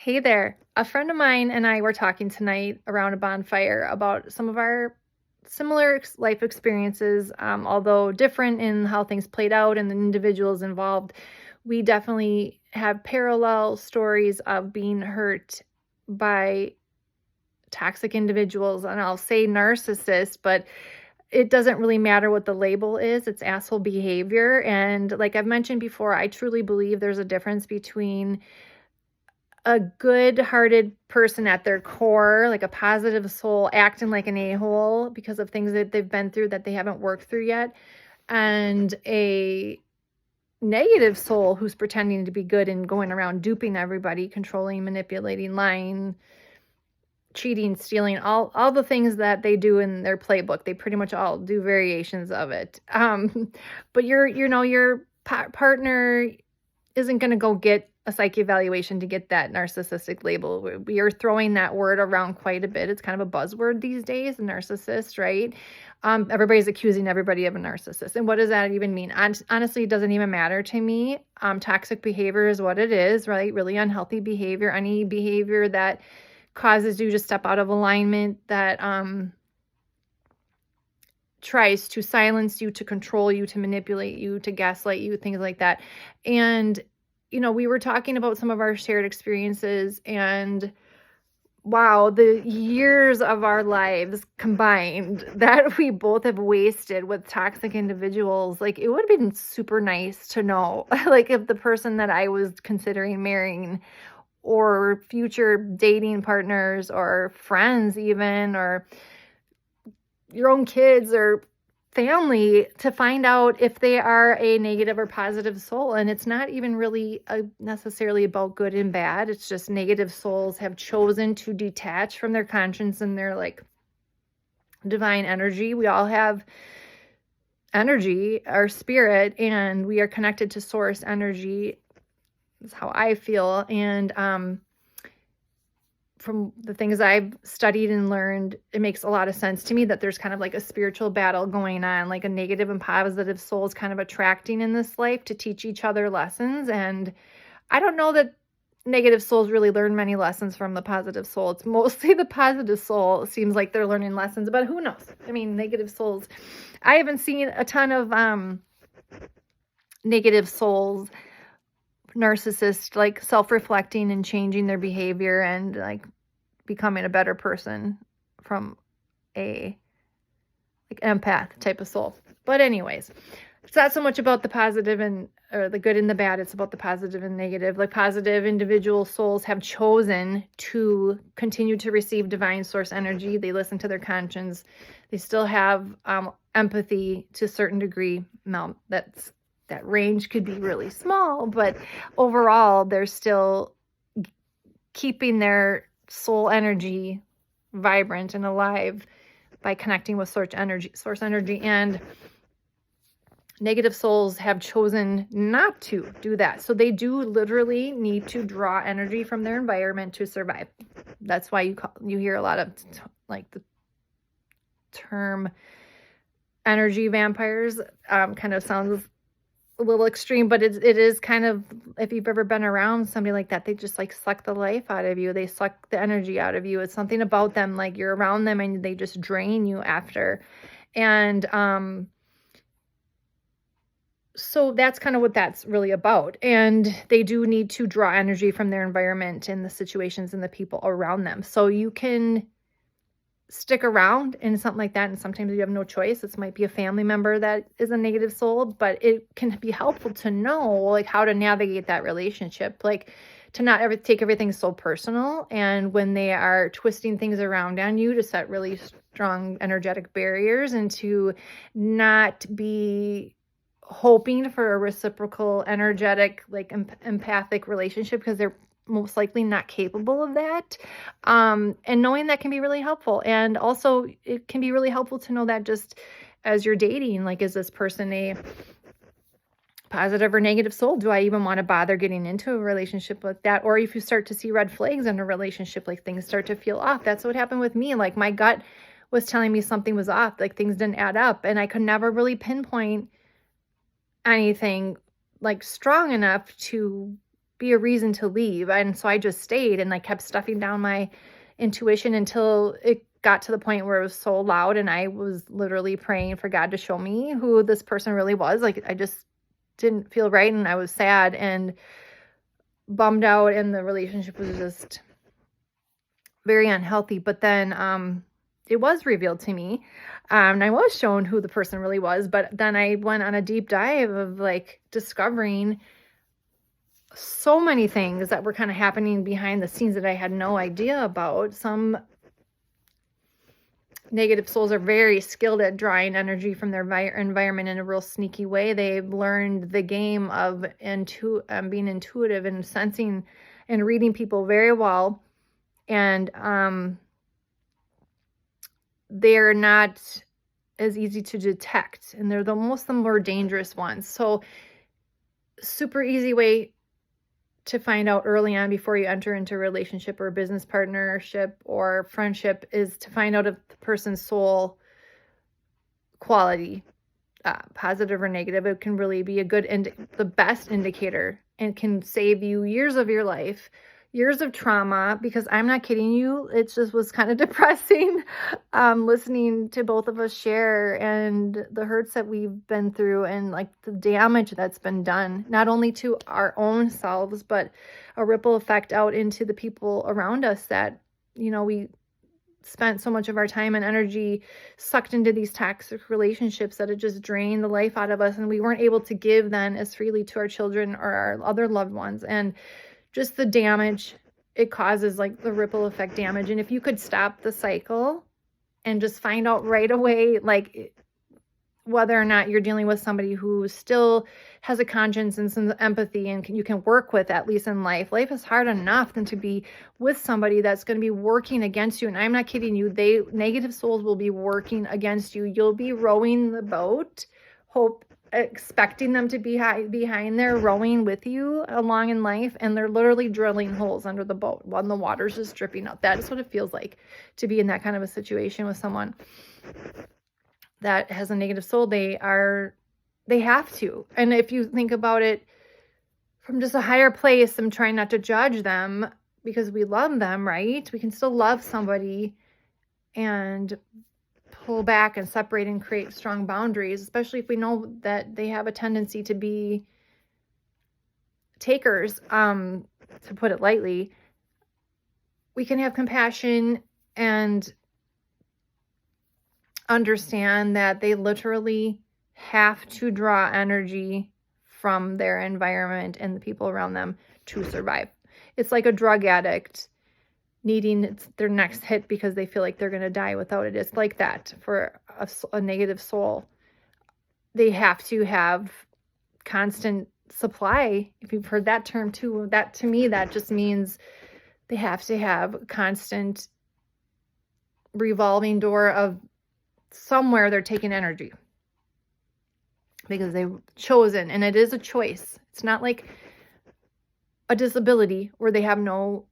Hey there. A friend of mine and I were talking tonight around a bonfire about some of our similar life experiences, although different in how things played out and the individuals involved. We definitely have parallel stories of being hurt by toxic individuals, and I'll say narcissists, but it doesn't really matter what the label is. It's asshole behavior. And like I've mentioned before, I truly believe there's a difference between a good-hearted person at their core, like a positive soul, acting like an a-hole because of things that they've been through that they haven't worked through yet, and a negative soul who's pretending to be good and going around duping everybody, controlling, manipulating, lying, cheating, stealing, all the things that they do in their playbook. They pretty much all do variations of it. But your partner isn't going to go get a psych evaluation to get that narcissistic label. We are throwing that word around quite a bit. It's kind of a buzzword these days, narcissist, right? Everybody's accusing everybody of a narcissist. And what does that even mean? Honestly, it doesn't even matter to me. Toxic behavior is what it is, right? Really unhealthy behavior, any behavior that causes you to step out of alignment, that tries to silence you, to control you, to manipulate you, to gaslight you, things like that. And we were talking about some of our shared experiences, and wow, the years of our lives combined that we both have wasted with toxic individuals. Like, it would have been super nice to know, like, if the person that I was considering marrying or future dating partners or friends even, or your own kids or family, to find out if they are a negative or positive soul. And it's not even really necessarily about good and bad. It's just negative souls have chosen to detach from their conscience and their like divine energy. We all have energy, our spirit, and we are connected to source energy. That's how I feel. And from the things I've studied and learned, it makes a lot of sense to me that there's kind of like a spiritual battle going on, like a negative and positive souls kind of attracting in this life to teach each other lessons. And I don't know that negative souls really learn many lessons from the positive soul. It's mostly the positive soul. It seems like they're learning lessons, but who knows? I mean, negative souls, I haven't seen a ton of negative souls, narcissists, like self-reflecting and changing their behavior and like becoming a better person from a like empath type of soul. But anyways, it's not so much about the positive and or the good and the bad. It's about the positive and negative. Like, positive individual souls have chosen to continue to receive divine source energy. They listen to their conscience. They still have empathy to a certain degree. Now, that range could be really small, but overall, they're still keeping their soul energy vibrant and alive by connecting with source energy. And negative souls have chosen not to do that. So they do literally need to draw energy from their environment to survive. That's why you hear a lot of like the term energy vampires. Kind of sounds a little extreme, but it is kind of, if you've ever been around somebody like that, they just like suck the life out of you. They suck the energy out of you. It's something about them, like you're around them and they just drain you after. And so that's kind of what that's really about. And they do need to draw energy from their environment and the situations and the people around them. So you can stick around in something like that, and sometimes you have no choice. This might be a family member that is a negative soul, but it can be helpful to know like how to navigate that relationship, like to not ever take everything so personal. And when they are twisting things around on you, to set really strong energetic barriers and to not be hoping for a reciprocal energetic like empathic relationship, because they're most likely not capable of that. And knowing that can be really helpful. And also it can be really helpful to know that just as you're dating, like, is this person a positive or negative soul? Do I even want to bother getting into a relationship like that? Or if you start to see red flags in a relationship, like things start to feel off. That's what happened with me. Like, my gut was telling me something was off, like things didn't add up, and I could never really pinpoint anything like strong enough to be a reason to leave. And so I just stayed, and I kept stuffing down my intuition until it got to the point where it was so loud, and I was literally praying for God to show me who this person really was. Like, I just didn't feel right, and I was sad and bummed out, and the relationship was just very unhealthy. But then it was revealed to me, and I was shown who the person really was. But then I went on a deep dive of like discovering so many things that were kind of happening behind the scenes that I had no idea about. Some negative souls are very skilled at drawing energy from their environment in a real sneaky way. They've learned the game of being intuitive and sensing and reading people very well. And they're not as easy to detect, and they're the more dangerous ones. So super easy way to find out early on before you enter into a relationship or a business partnership or friendship is to find out if the person's soul quality, positive or negative. It can really be the best indicator, and can save you years of your life, years of trauma, because I'm not kidding you. It just was kind of depressing listening to both of us share, and the hurts that we've been through, and like the damage that's been done, not only to our own selves, but a ripple effect out into the people around us that, we spent so much of our time and energy sucked into these toxic relationships that it just drained the life out of us, and we weren't able to give then as freely to our children or our other loved ones. And just the damage it causes, like the ripple effect damage. And if you could stop the cycle and just find out right away, like whether or not you're dealing with somebody who still has a conscience and some empathy and you can work with, at least in life. Life is hard enough than to be with somebody that's going to be working against you. And I'm not kidding you. Negative souls will be working against you. You'll be rowing the boat, expecting them to be behind there rowing with you along in life, and they're literally drilling holes under the boat while the water's just dripping out. That is what it feels like to be in that kind of a situation with someone that has a negative soul. They have to. And if you think about it from just a higher place, I'm trying not to judge them because we love them, right? We can still love somebody and pull back and separate and create strong boundaries, especially if we know that they have a tendency to be takers, to put it lightly. We can have compassion and understand that they literally have to draw energy from their environment and the people around them to survive. It's like a drug addict needing their next hit because they feel like they're going to die without it. It's like that for a negative soul. They have to have constant supply. If you've heard that term too, that to me, that just means they have to have constant revolving door of somewhere they're taking energy because they've chosen, and it is a choice. It's not like a disability where they have no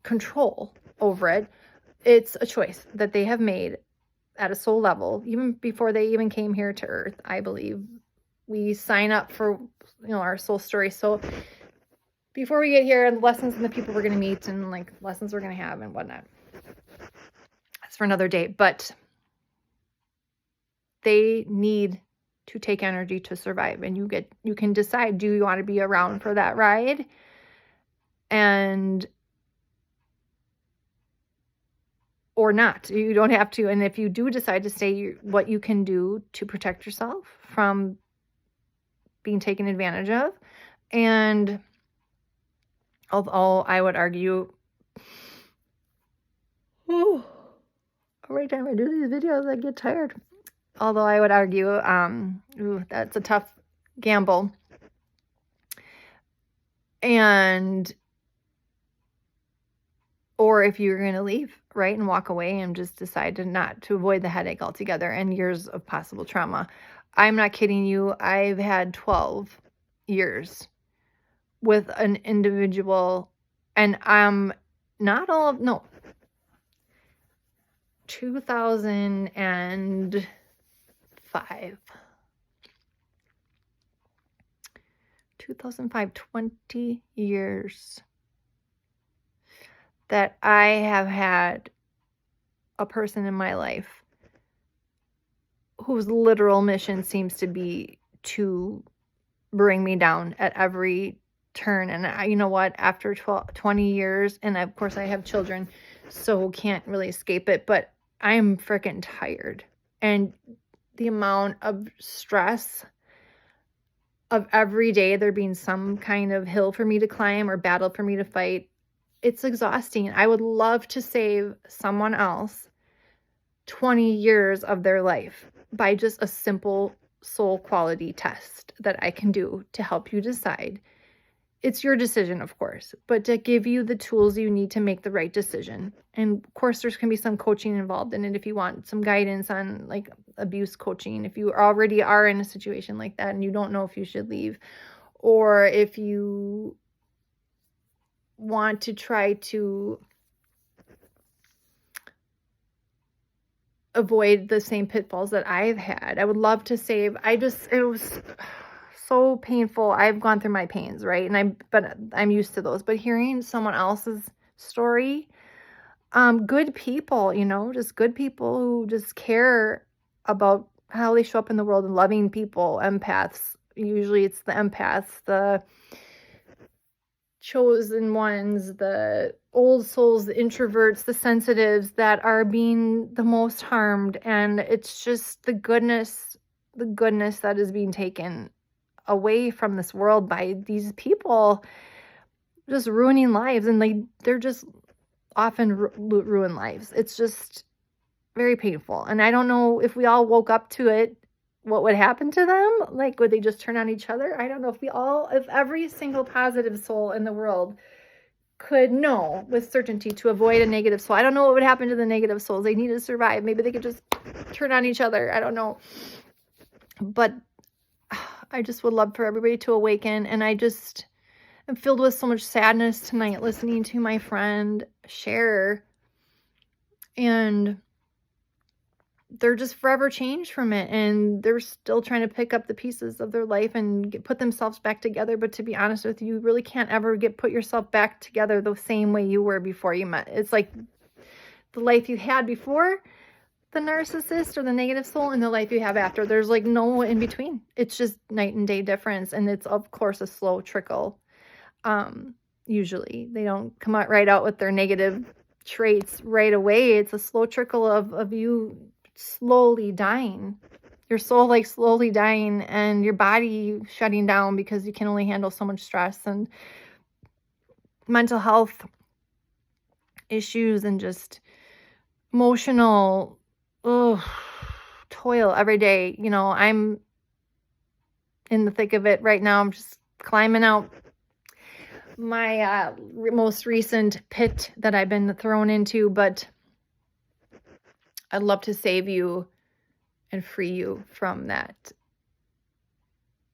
control over it. It's a choice that they have made at a soul level, even before they even came here to earth. I believe we sign up for, our soul story. So before we get here, the lessons and the people we're going to meet and like lessons we're going to have and whatnot, that's for another day. But they need to take energy to survive, and you can decide, do you want to be around for that ride? And or not. You don't have to. And if you do decide to stay, what you can do to protect yourself from being taken advantage of. And although I would argue, every time I do these videos, I get tired. Although I would argue, that's a tough gamble. Or if you're going to leave, right, and walk away and just decide to avoid the headache altogether and years of possible trauma. I'm not kidding you. I've had 12 years with an individual, and I'm not all of, no, 2005. 2005, 20 years that I have had a person in my life whose literal mission seems to be to bring me down at every turn. And you know what? After 20 years, and of course I have children, so can't really escape it, but I'm freaking tired. And the amount of stress of every day there being some kind of hill for me to climb or battle for me to fight, it's exhausting. I would love to save someone else 20 years of their life by just a simple soul quality test that I can do to help you decide. It's your decision, of course, but to give you the tools you need to make the right decision. And of course, there's going to be some coaching involved in it if you want some guidance on like abuse coaching, if you already are in a situation like that and you don't know if you should leave, or if you want to try to avoid the same pitfalls that I've had. I would love to save. It was so painful. I've gone through my pains, right? But I'm used to those. But hearing someone else's story, good people, just good people who just care about how they show up in the world and loving people, empaths. Usually it's the empaths, the chosen ones, the old souls, the introverts, the sensitives that are being the most harmed. And it's just the goodness that is being taken away from this world by these people just ruining lives. And they're just often ruin lives. It's just very painful. And I don't know if we all woke up to it, what would happen to them? Like, would they just turn on each other? I don't know if every single positive soul in the world could know with certainty to avoid a negative soul. I don't know what would happen to the negative souls. They need to survive. Maybe they could just turn on each other. I don't know. But I just would love for everybody to awaken. And I just am filled with so much sadness tonight listening to my friend share. And they're just forever changed from it, and they're still trying to pick up the pieces of their life and put themselves back together. But to be honest with you, you really can't ever put yourself back together the same way you were before you met. It's like the life you had before the narcissist or the negative soul and the life you have after. There's like no in between. It's just night and day difference. And it's of course a slow trickle. Usually they don't come out right out with their negative traits right away. It's a slow trickle of you slowly dying, your soul like slowly dying, and your body shutting down because you can only handle so much stress and mental health issues and just emotional toil every day. I'm in the thick of it right now. I'm just climbing out my most recent pit that I've been thrown into, but I'd love to save you and free you from that.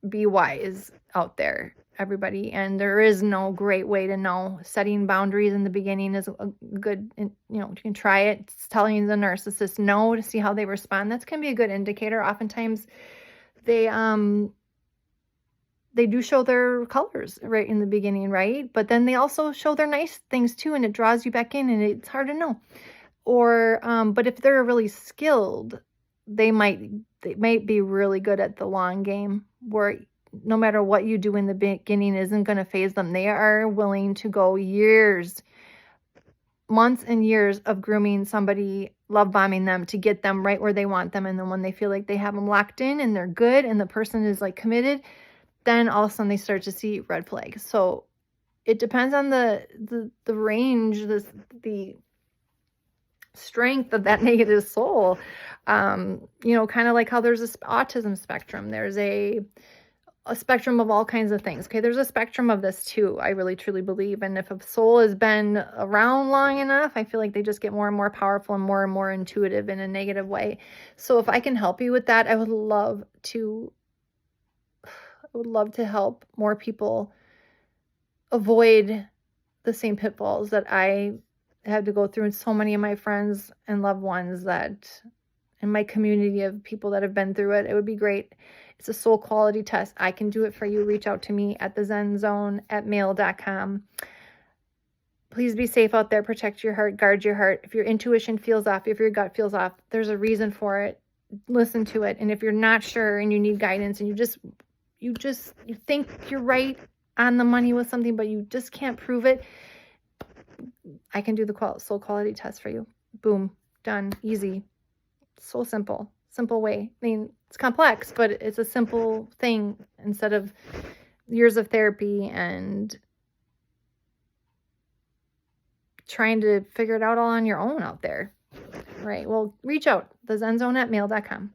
Be wise out there, everybody. And there is no great way to know. Setting boundaries in the beginning is a good, you can try it. It's telling the narcissist no to see how they respond. That's can be a good indicator. Oftentimes they do show their colors right in the beginning, right? But then they also show their nice things too, and it draws you back in, and it's hard to know. Or, but if they're really skilled, they might be really good at the long game, where no matter what you do in the beginning isn't going to faze them. They are willing to go years, months and years of grooming somebody, love bombing them to get them right where they want them. And then when they feel like they have them locked in and they're good and the person is like committed, then all of a sudden they start to see red flags. So it depends on the range, the strength of that negative soul. Kind of like how there's this autism spectrum. There's a spectrum of all kinds of things. Okay, there's a spectrum of this too, I really truly believe. And if a soul has been around long enough, I feel like they just get more and more powerful and more intuitive in a negative way. So if I can help you with that, I would love to help more people avoid the same pitfalls that I had to go through, and so many of my friends and loved ones that in my community of people that have been through it. It would be great It's a soul quality test. I can do it for you. Reach out to me at thezenzone@mail.com. Please be safe out there. Protect your heart. Guard your heart. If your intuition feels off, if your gut feels off, there's a reason for it. Listen to it. And if you're not sure and you need guidance and you think you're right on the money with something, but you just can't prove it, I can do the soul quality test for you. Boom. Done. Easy. So simple. Simple way. I mean, it's complex, but it's a simple thing instead of years of therapy and trying to figure it out all on your own out there. Right. Well, reach out, thezenzone@mail.com.